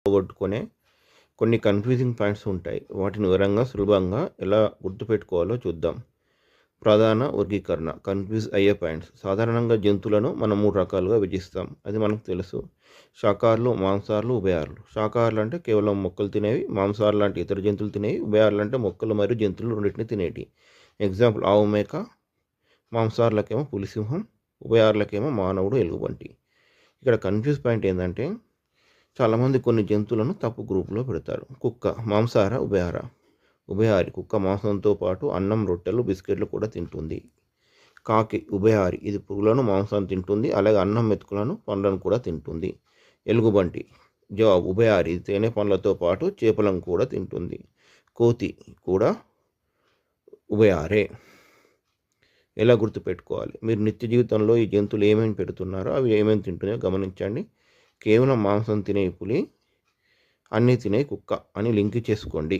పోగొట్టుకునే కొన్ని confusing points ఉంటాయి. వాటిని వివరంగా సులభంగా ఎలా గుర్తుపెట్టుకోవాలో చూద్దాం. ప్రధాన వర్గీకరణ కన్ఫ్యూజ్ అయ్యే పాయింట్స్. సాధారణంగా జంతువులను మనం 3 రకాలుగా విభజిస్తాం. అది మనకు తెలుసు. శాకాహారులు, మాంసాహారులు, ఉభయహారులు. శాకాహారులు అంటే కేవలం మొక్కలు తినేవి. మాంసాహారులు లాంటి ఇతర జంతువులు తినేవి. ఉభయహారులు అంటే మొక్కలు మరియు జంతువులు రెండింటిని తినేటి. ఎగ్జాంపుల్ ఆవు, మేక. మాంసాహారులకేమో పులిసింహం, ఉభయహారులకేమో మానవుడు, ఎలుగుబంటి. ఇక్కడ కన్ఫ్యూజ్ పాయింట్ ఏంటంటే చాలామంది కొన్ని జంతువులను తప్పు గ్రూపులో పెడతారు. కుక్క మాంసాహార, ఉభయహార. ఉభయహారి. కుక్క మాంసంతో పాటు అన్నం, రొట్టెలు, బిస్కెట్లు కూడా తింటుంది. కాకి ఉభయహారి. ఇది పురుగులను, మాంసాన్ని తింటుంది. అలాగే అన్నం, మెతుకులను, పండ్లను కూడా తింటుంది. ఎలుగుబంటి జవాబు ఉభయహారి. ఇది తేనె పండ్లతో పాటు చేపలను కూడా తింటుంది. కోతి కూడా ఉభయహారే. ఎలా గుర్తుపెట్టుకోవాలి? మీరు నిత్య జీవితంలో ఈ జంతువులు ఏమేమి పెడుతున్నారో అవి ఏమేమి తింటున్నాయో గమనించండి. కేవలం మాంసం తినే పులి, అన్నీ తినే కుక్క అని లింక్ చేసుకోండి.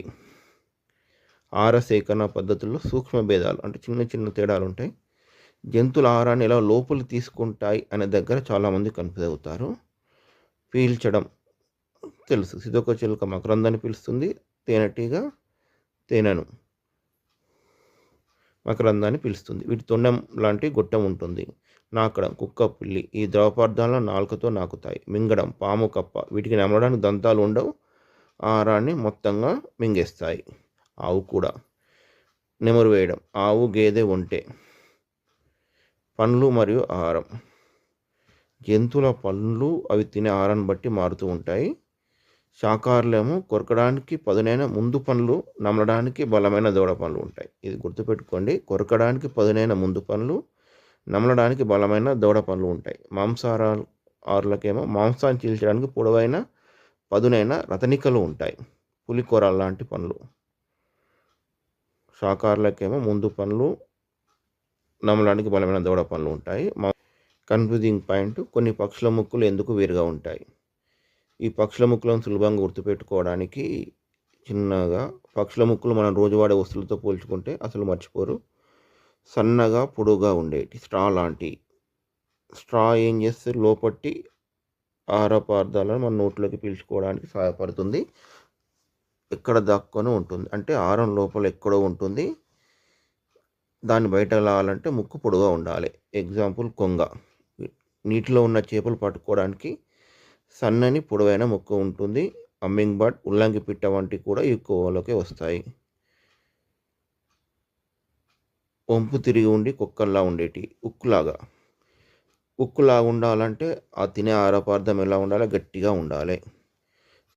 ఆహార సేకరణ పద్ధతుల్లో సూక్ష్మ భేదాలు అంటే చిన్న చిన్న తేడాలు ఉంటాయి. జంతువుల ఆహారాన్ని ఎలా లోపలికి తీసుకుంటాయి అనే దగ్గర చాలామంది కన్ఫ్యూజ్ అవుతారు. పీల్చడం తెలుసు. సీతకోకచిలుక మకరందాన్ని పీలుస్తుంది. తేనెటీగ తేనెను, మకరందాన్ని పీలుస్తుంది. వీటి తొండం లాంటి గొట్టం ఉంటుంది. నాకడం కుక్క, పిల్లి ఈ ద్రవ పదార్థాలను నాలుకతో నాకుతాయి. మింగడం పాము, కప్ప వీటికి నమలడానికి దంతాలు ఉండవు. ఆహారాన్ని మొత్తంగా మింగేస్తాయి. ఆవు కూడా. నెమరు వేయడం ఆవు, గేదె, ఒంటె. పండ్లు మరియు ఆహారం. జంతువుల పండ్లు అవి తినే ఆహారాన్ని బట్టి మారుతూ ఉంటాయి. శాకాహారులేమో కొరకడానికి పదునైన ముందు పండ్లు, నమలడానికి బలమైన దవడ పండ్లు ఉంటాయి. ఇది గుర్తుపెట్టుకోండి. కొరకడానికి పదునైన ముందు పండ్లు, నమలడానికి బలమైన దవడ పండ్లు ఉంటాయి. మాంసాహారులకేమో మాంసాన్ని చీల్చడానికి పొడవైన పదునైన రతనికలు ఉంటాయి. పులికొర లాంటి పండ్లు. శాకాహారులకేమో ముందు పండ్లు, నమలడానికి బలమైన దవడ పండ్లు ఉంటాయి. కన్ఫ్యూజింగ్ పాయింట్ కొన్ని పక్షుల ముక్కులు ఎందుకు వేరుగా ఉంటాయి? ఈ పక్షుల ముక్కులను సులభంగా గుర్తుపెట్టుకోవడానికి చిన్నగా పక్షుల ముక్కులు మనం రోజు వాడే వస్తువులతో పోల్చుకుంటే అసలు మర్చిపోరు. సన్నగా పొడుగా ఉండేటి స్ట్రా లాంటి. స్ట్రా ఏం చేస్తే లోపట్టి ఆహార పదార్థాలను మన నోట్లోకి పీల్చుకోవడానికి సహాయపడుతుంది. ఎక్కడ దాక్కొని ఉంటుంది అంటే ఆహారం లోపల ఎక్కడో ఉంటుంది. దాన్ని బయట లాగాలంటే ముక్కు పొడుగా ఉండాలి. ఎగ్జాంపుల్ కొంగ. నీటిలో ఉన్న చేపలు పట్టుకోవడానికి సన్నని పొడవైన ముక్కు ఉంటుంది. హమ్మింగ్ బర్డ్, ఉల్లంగి పిట్ట వంటి కూడా ఈ కోవలోకి వస్తాయి. వంపు తిరిగి ఉండి కుక్కల్లా ఉండేటి ఉక్కులాగా. ఉక్కులాగా ఉండాలంటే ఆ తినే ఆహార పదార్థం ఎలా ఉండాలి? గట్టిగా ఉండాలి.